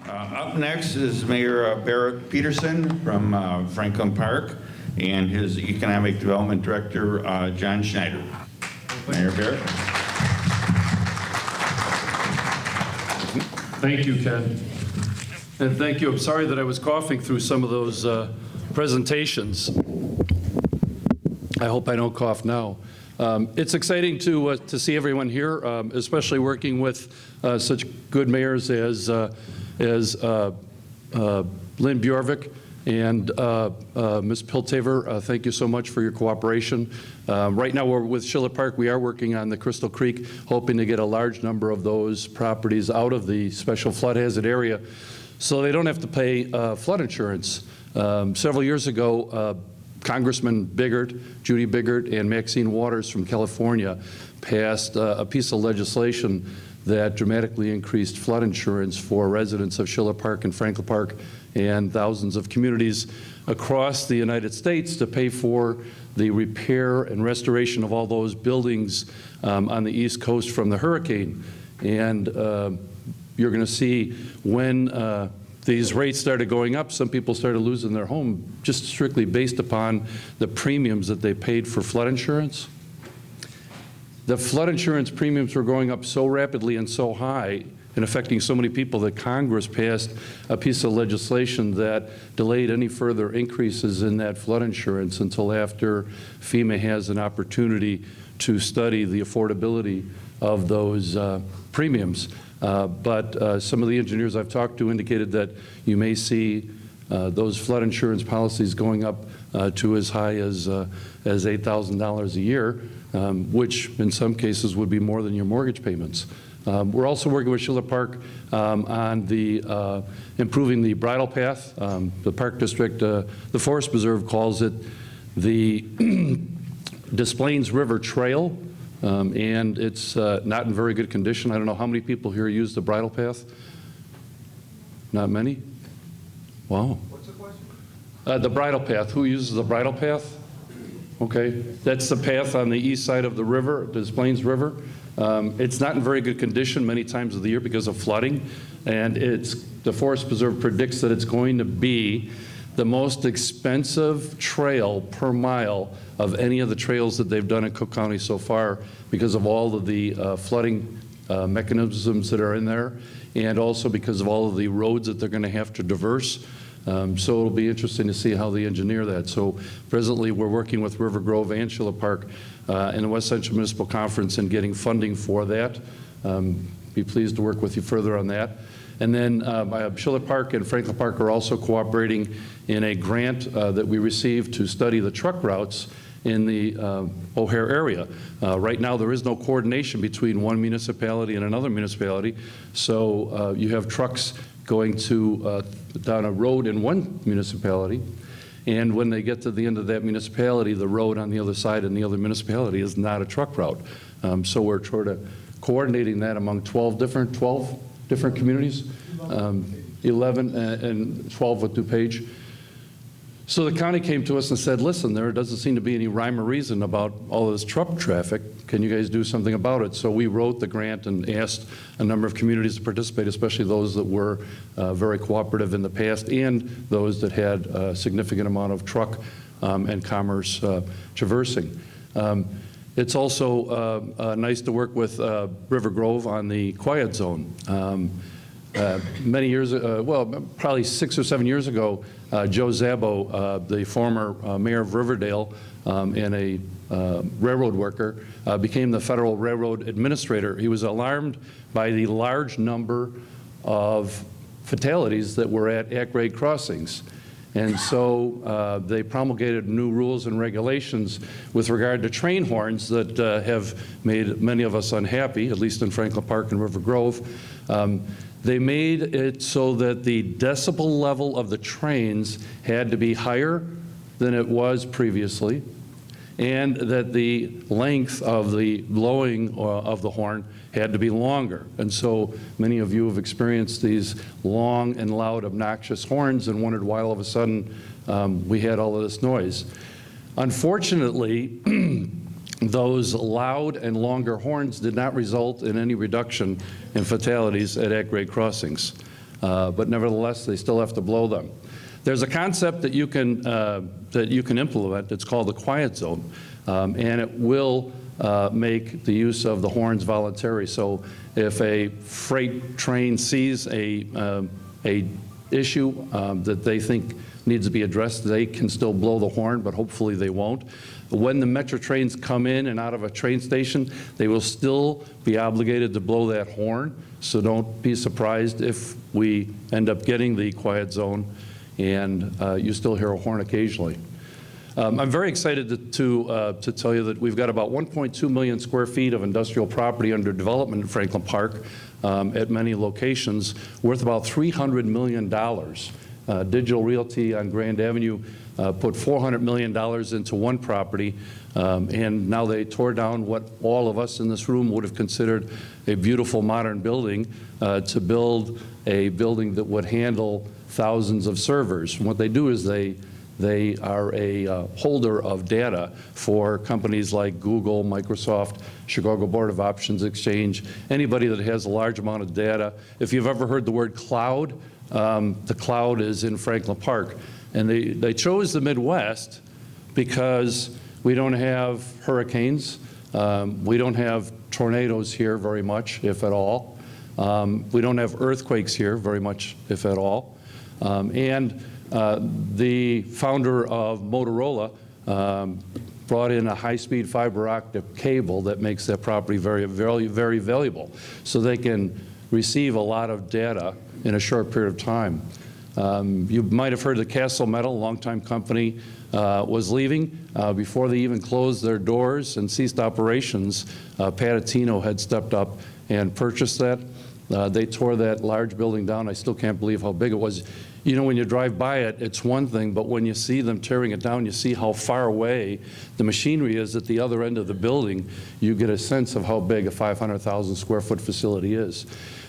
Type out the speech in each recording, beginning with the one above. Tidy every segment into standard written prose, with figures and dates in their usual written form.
Up next is Mayor Barrett Pedersen from Franklin Park and his Economic Development Director, John Schneider. Mayor Barrett. Thank you, Ken. And thank you. I'm sorry that I was coughing through some of those presentations. I hope I don't cough now. It's exciting to see everyone here, especially working with such good mayors as Lynn Bjorvik and Ms. Piltaver. Thank you so much for your cooperation. Right now we're with Schiller Park. We are working on the Crystal Creek, hoping to get a large number of those properties out of the special flood hazard area so they don't have to pay flood insurance. Several years ago, Congressman Biggert, Judy Biggert, and Maxine Waters from California passed a piece of legislation that dramatically increased flood insurance for residents of Schiller Park and Franklin Park and thousands of communities across the United States to pay for the repair and restoration of all those buildings on the East Coast from the hurricane. And you're going to see when these rates started going up, some people started losing their home just strictly based upon the premiums that they paid for flood insurance. The flood insurance premiums were going up so rapidly and so high and affecting so many people that Congress passed a piece of legislation that delayed any further increases in that flood insurance until after FEMA has an opportunity to study the affordability of those premiums. But some of the engineers I've talked to indicated that you may see those flood insurance policies going up to as high as $8,000 a year, which in some cases would be more than your mortgage payments. We're also working with Schiller Park on the improving the bridle path. The Park District, the Forest Preserve calls it the Des Plaines River Trail. And it's not in very good condition. I don't know how many people here use the bridle path? Not many? Wow. What's the question? The bridle path. Who uses the bridle path? Okay. That's the path on the east side of the river, Des Plaines River. It's not in very good condition many times of the year because of flooding. And the Forest Preserve predicts that it's going to be the most expensive trail per mile of any of the trails that they've done in Cook County so far because of all of the flooding mechanisms that are in there and also because of all of the roads that they're going to have to traverse. So it'll be interesting to see how they engineer that. So presently we're working with River Grove and Schiller Park in the West Central Municipal Conference and getting funding for that. Be pleased to work with you further on that. And then Schiller Park and Franklin Park are also cooperating in a grant that we received to study the truck routes in the O'Hare area. Right now there is no coordination between one municipality and another municipality, so you have trucks going down a road in one municipality, and when they get to the end of that municipality, the road on the other side in the other municipality is not a truck route. So we're sort of coordinating that among 12 different communities, 11 and 12 with DuPage. So the county came to us and said, listen, there doesn't seem to be any rhyme or reason about all this truck traffic. Can you guys do something about it? So we wrote the grant and asked a number of communities to participate, especially those that were very cooperative in the past and those that had a significant amount of truck and commerce traversing. It's also nice to work with River Grove on the quiet zone. Many years, well, probably 6 or 7 years ago, Joe Szabo, the former mayor of Riverdale and a railroad worker, became the Federal Railroad Administrator. He was alarmed by the large number of fatalities that were at grade crossings. And so they promulgated new rules and regulations with regard to train horns that have made many of us unhappy, at least in Franklin Park and River Grove. They made it so that the decibel level of the trains had to be higher than it was previously, and that the length of the blowing of the horn had to be longer. And so many of you have experienced these long and loud, obnoxious horns and wondered why all of a sudden we had all of this noise. Unfortunately, those loud and longer horns did not result in any reduction in fatalities at grade crossings. but nevertheless, they still have to blow them. There's a concept that you can implement. It's called the quiet zone, and it will make the use of the horns voluntary. So if a freight train sees a issue that they think needs to be addressed, they can still blow the horn, but hopefully they won't. When the metro trains come in and out of a train station, they will still be obligated to blow that horn. So don't be surprised if we end up getting the quiet zone and you still hear a horn occasionally. I'm very excited to tell you that we've got about 1.2 million square feet of industrial property under development in Franklin Park at many locations, worth about $300 million. Digital Realty on Grand Avenue put $400 million into one property, and now they tore down what all of us in this room would have considered a beautiful modern building to build a building that would handle thousands of servers. And what they do is they are a holder of data for companies like Google, Microsoft, Chicago Board of Options Exchange, anybody that has a large amount of data. If you've ever heard the word cloud, the cloud is in Franklin Park. And they chose the Midwest because we don't have hurricanes, we don't have tornadoes here very much, if at all. We don't have earthquakes here very much, if at all. And the founder of Motorola brought in a high-speed fiber optic cable that makes that property very, very, very valuable. So they can receive a lot of data in a short period of time. You might have heard that Castle Metal, a longtime company, was leaving. Before they even closed their doors and ceased operations, Pedersen had stepped up and purchased that. They tore that large building down. I still can't believe how big it was. You know, when you drive by it, it's one thing, but when you see them tearing it down, you see how far away the machinery is at the other end of the building. You get a sense of how big a 500,000 square foot facility is.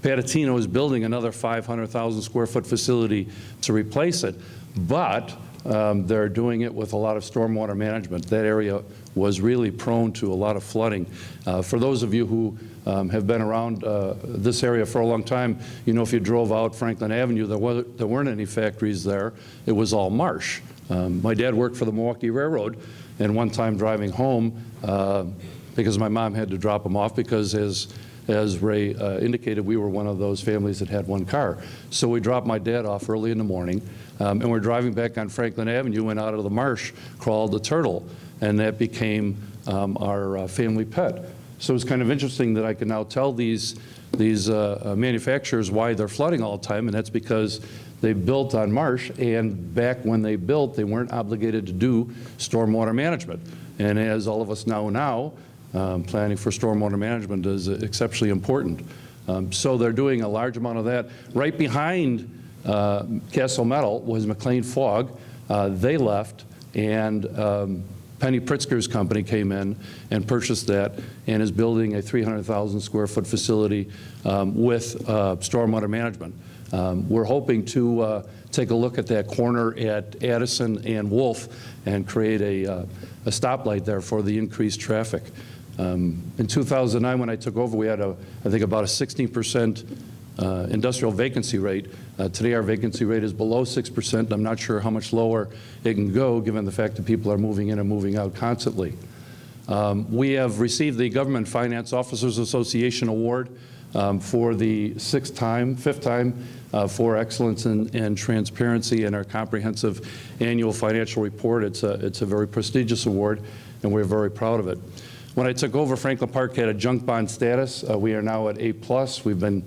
Pedersen is building another 500,000 square foot facility to replace it, but they're doing it with a lot of stormwater management. That area was really prone to a lot of flooding. For those of you who have been around this area for a long time, you know if you drove out Franklin Avenue, there weren't any factories there. It was all marsh. My dad worked for the Milwaukee Railroad, and one time driving home, because my mom had to drop him off because as Ray indicated, we were one of those families that had one car. So we dropped my dad off early in the morning, and we're driving back on Franklin Avenue, and out of the marsh crawled a turtle, and that became our family pet. So it's kind of interesting that I can now tell these manufacturers why they're flooding all the time, and that's because they built on marsh, and back when they built, they weren't obligated to do stormwater management. And as all of us now, planning for stormwater management is exceptionally important. So they're doing a large amount of that. Right behind Castle Metal was McLean Fogg. They left, and Penny Pritzker's company came in and purchased that and is building a 300,000 square foot facility with stormwater management. We're hoping to take a look at that corner at Addison and Wolf and create a stoplight there for the increased traffic. In 2009, when I took over, we had, I think, about a 16% industrial vacancy rate. Today, our vacancy rate is below 6%. I'm not sure how much lower it can go, given the fact that people are moving in and moving out constantly. We have received the Government Finance Officers Association Award for the fifth time for excellence in transparency in our comprehensive annual financial report. It's a very prestigious award, and we're very proud of it. When I took over, Franklin Park had a junk bond status. We are now at A+. We've been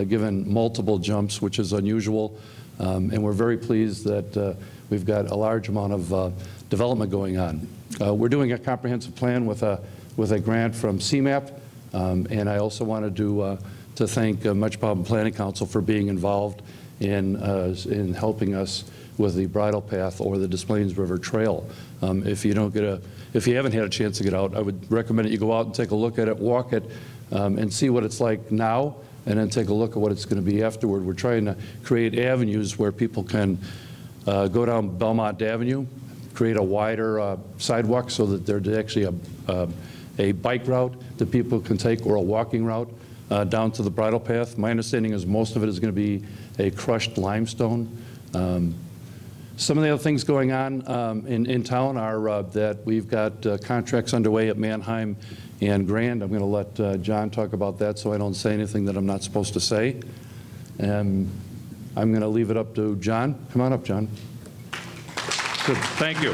given multiple jumps, which is unusual, and we're very pleased that we've got a large amount of development going on. We're doing a comprehensive plan with a grant from CMAP, and I also wanted to thank Metropolitan Planning Council for being involved in helping us with the bridle path or the Des Plaines River Trail. If you haven't had a chance to get out, I would recommend that you go out and take a look at it, walk it, and see what it's like now, and then take a look at what it's going to be afterward. We're trying to create avenues where people can go down Belmont Avenue, create a wider sidewalk so that there's actually a bike route that people can take or a walking route. down to the bridle path. My understanding is most of it is going to be a crushed limestone. Some of the other things going on in town are that we've got contracts underway at Manheim and Grand. I'm going to let John talk about that so I don't say anything that I'm not supposed to say. And I'm going to leave it up to John. Come on up, John. Good. Thank you.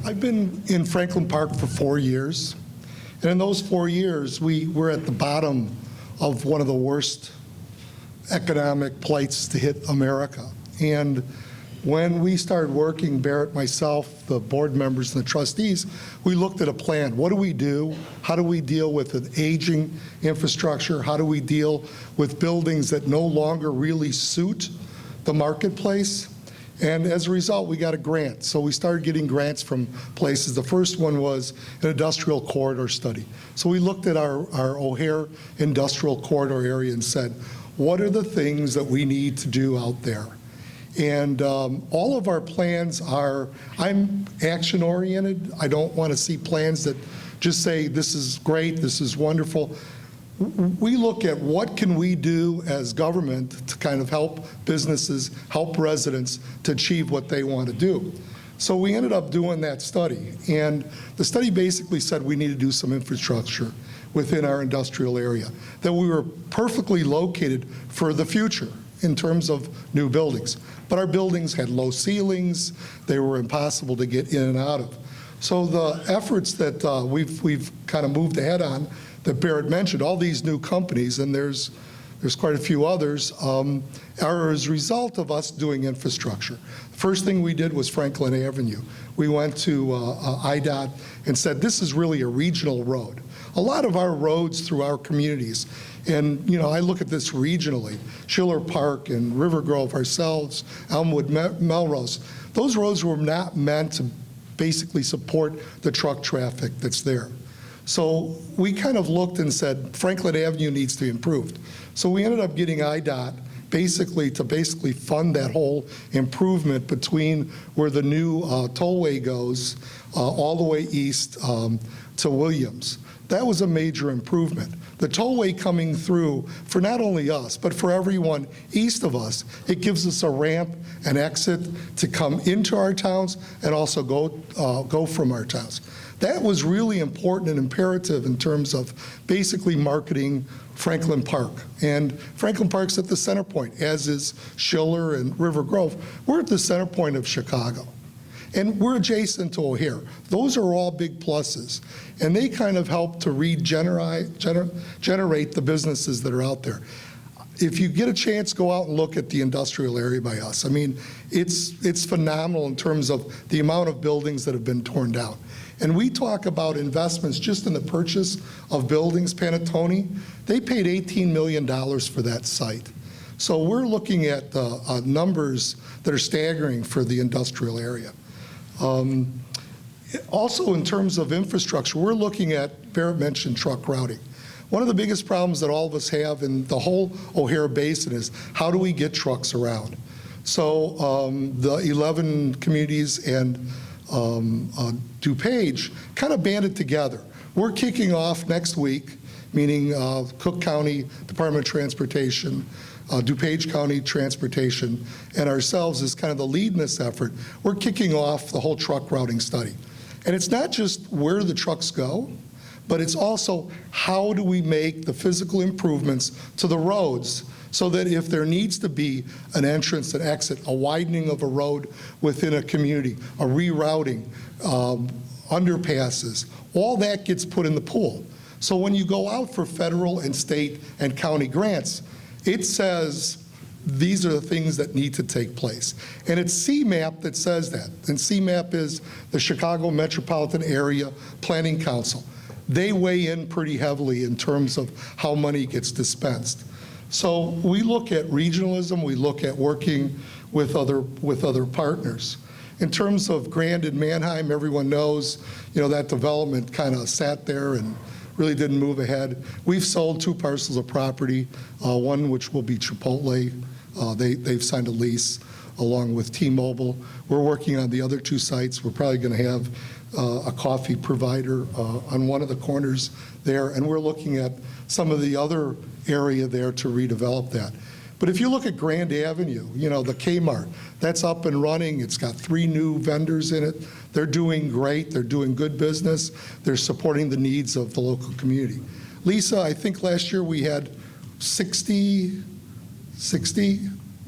I've been in Franklin Park for 4 years, and in those 4 years, we were at the bottom of one of the worst economic plights to hit America. And when we started working, Barrett, myself, the board members, and the trustees, we looked at a plan. What do we do? How do we deal with an aging infrastructure? How do we deal with buildings that no longer really suit the marketplace? And as a result, we got a grant. So we started getting grants from places. The first one was an industrial corridor study. So we looked at our O'Hare industrial corridor area and said, what are the things that we need to do out there? And all of our plans are, I'm action-oriented. I don't want to see plans that just say, this is great, this is wonderful. We look at what can we do as government to kind of help businesses, help residents to achieve what they want to do. So we ended up doing that study. And the study basically said we need to do some infrastructure within our industrial area, that we were perfectly located for the future in terms of new buildings. But our buildings had low ceilings, they were impossible to get in and out of. So the efforts that we've kind of moved ahead on, that Barrett mentioned, all these new companies, and there's quite a few others, are as a result of us doing infrastructure. First thing we did was Franklin Avenue. We went to IDOT and said, this is really a regional road. A lot of our roads through our communities, and I look at this regionally, Schiller Park and River Grove ourselves, Elmwood, Melrose, those roads were not meant to basically support the truck traffic that's there. So we kind of looked and said, Franklin Avenue needs to be improved. So we ended up getting IDOT to fund that whole improvement between where the new tollway goes all the way east to Williams. That was a major improvement. The tollway coming through, for not only us, but for everyone east of us, it gives us a ramp and exit to come into our towns and also go from our towns. That was really important and imperative in terms of basically marketing Franklin Park. And Franklin Park's at the center point, as is Schiller and River Grove. We're at the center point of Chicago. And we're adjacent to O'Hare. Those are all big pluses. And they kind of help to generate the businesses that are out there. If you get a chance, go out and look at the industrial area by us. I mean, it's phenomenal in terms of the amount of buildings that have been torn down. And we talk about investments just in the purchase of buildings. Panettone, they paid $18 million for that site. So we're looking at numbers that are staggering for the industrial area. Also, in terms of infrastructure, we're looking at, Barrett mentioned truck routing. One of the biggest problems that all of us have in the whole O'Hare Basin is how do we get trucks around? So the 11 communities and DuPage kind of banded together. We're kicking off next week, meaning Cook County Department of Transportation, DuPage County Transportation, and ourselves as kind of the lead in this effort. We're kicking off the whole truck routing study. And it's not just where the trucks go, but it's also how do we make the physical improvements to the roads so that if there needs to be an entrance and exit, a widening of a road within a community, a rerouting, underpasses, all that gets put in the pool. So when you go out for federal and state and county grants, it says these are the things that need to take place. And it's CMAP that says that. And CMAP is the Chicago Metropolitan Area Planning Council. They weigh in pretty heavily in terms of how money gets dispensed. So we look at regionalism, we look at working with other partners. In terms of Grand and Manheim, everyone knows, that development kind of sat there and really didn't move ahead. We've sold 2 parcels of property, one which will be Chipotle. They've signed a lease. along with T-Mobile. We're working on the other 2 sites. We're probably going to have a coffee provider on one of the corners there, and we're looking at some of the other area there to redevelop that. But if you look at Grand Avenue, you know, the Kmart, that's up and running. It's got 3 new vendors in it. They're doing great. They're doing good business. They're supporting the needs of the local community. Lisa, I think last year we had 60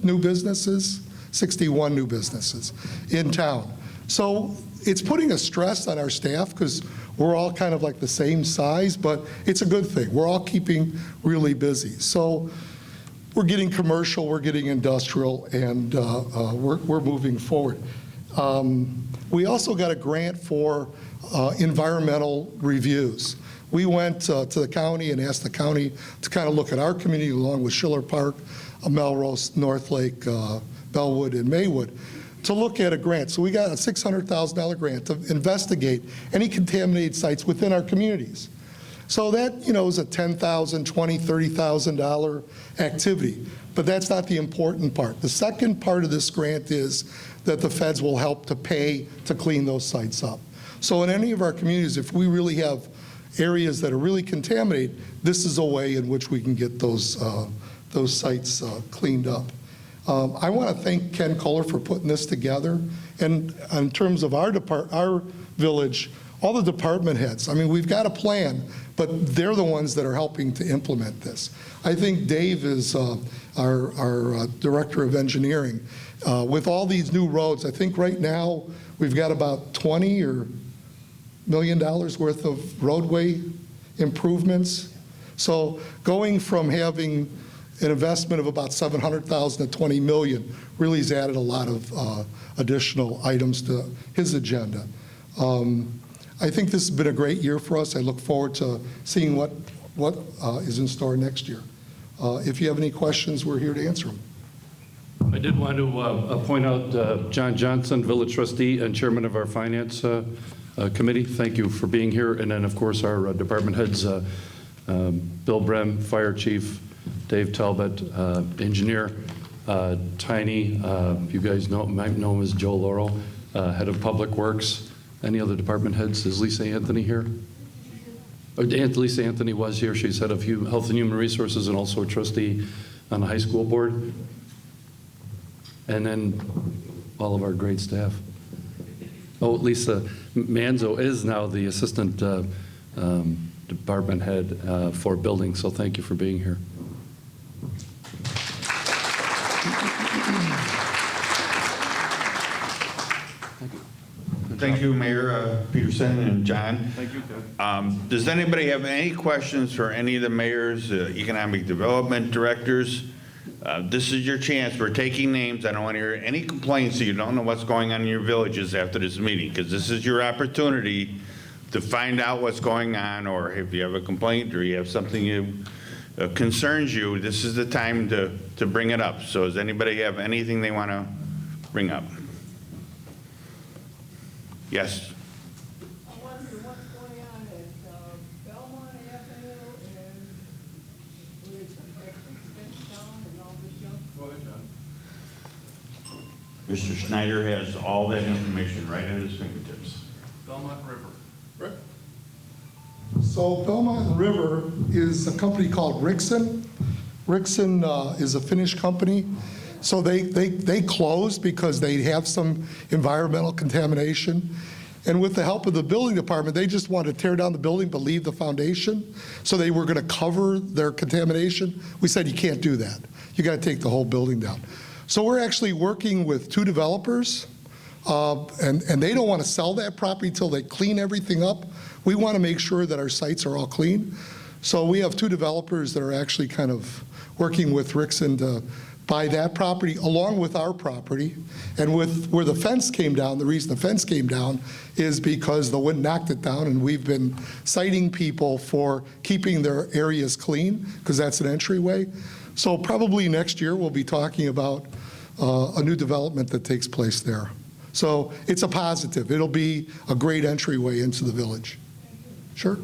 new businesses, 61 new businesses in town. So it's putting a stress on our staff because we're all kind of like the same size, but it's a good thing. We're all keeping really busy. So we're getting commercial, we're getting industrial, and we're moving forward. We also got a grant for environmental reviews. We went to the county and asked the county to kind of look at our community along with Schiller Park, Melrose, North Lake, Bellwood, and Maywood to look at a grant. So we got a $600,000 grant to investigate any contaminated sites within our communities. So that, you know, is a $10,000, $20,000, $30,000 activity. But that's not the important part. The second part of this grant is that the feds will help to pay to clean those sites up. So in any of our communities, if we really have areas that are really contaminated, this is a way in which we can get those sites cleaned up. I want to thank Ken Kohler for putting this together. And in terms of our village, all the department heads, I mean, we've got a plan, but they're the ones that are helping to implement this. I think Dave is our director of engineering. With all these new roads, I think right now we've got about $20 million worth of roadway improvements. So going from having an investment of about $700,000 to $20 million really has added a lot of additional items to his agenda. I think this has been a great year for us. I look forward to seeing what is in store next year. If you have any questions, we're here to answer them. I did want to point out John Johnson, village trustee and chairman of our finance committee. Thank you for being here. And then, of course, our department heads, Bill Brem, fire chief, Dave Talbot, engineer, Tiny, you guys might know him as Joe Laurel, head of public works. Any other department heads? Is Lisa Anthony here? Lisa Anthony was here. She's head of Health and Human Resources and also a trustee on the high school board. And then all of our great staff. Oh, Lisa Manzo is now the assistant department head for building, so thank you for being here. Thank you, Mayor Pedersen and John. Thank you, Ken. Does anybody have any questions for any of the mayors, economic development directors? This is your chance. We're taking names. I don't want to hear any complaints so you don't know what's going on in your villages after this meeting, because this is your opportunity to find out what's going on, or if you have a complaint or you have something that concerns you, this is the time to bring it up. So does anybody have anything they want to bring up? Yes. I wonder what's going on at Belmont Avenue and with the extension down and all this junk. Go ahead, John. Mr. Schneider has all that information right at his fingertips. Belmont River. So Belmont River is a company called Rixon. Rixon is a Finnish company. So they closed because they have some environmental contamination. And with the help of the building department, they just wanted to tear down the building but leave the foundation. So they were going to cover their contamination. We said, you can't do that. You got to take the whole building down. So we're actually working with 2 developers, and they don't want to sell that property until they clean everything up. We want to make sure that our sites are all clean. So we have 2 developers that are actually kind of working with Rixon to buy that property along with our property. And with where the fence came down, the reason the fence came down is because the wind knocked it down, and we've been citing people for keeping their areas clean because that's an entryway. So probably next year we'll be talking about a new development that takes place there. So it's a positive. It'll be a great entryway into the village. Sure.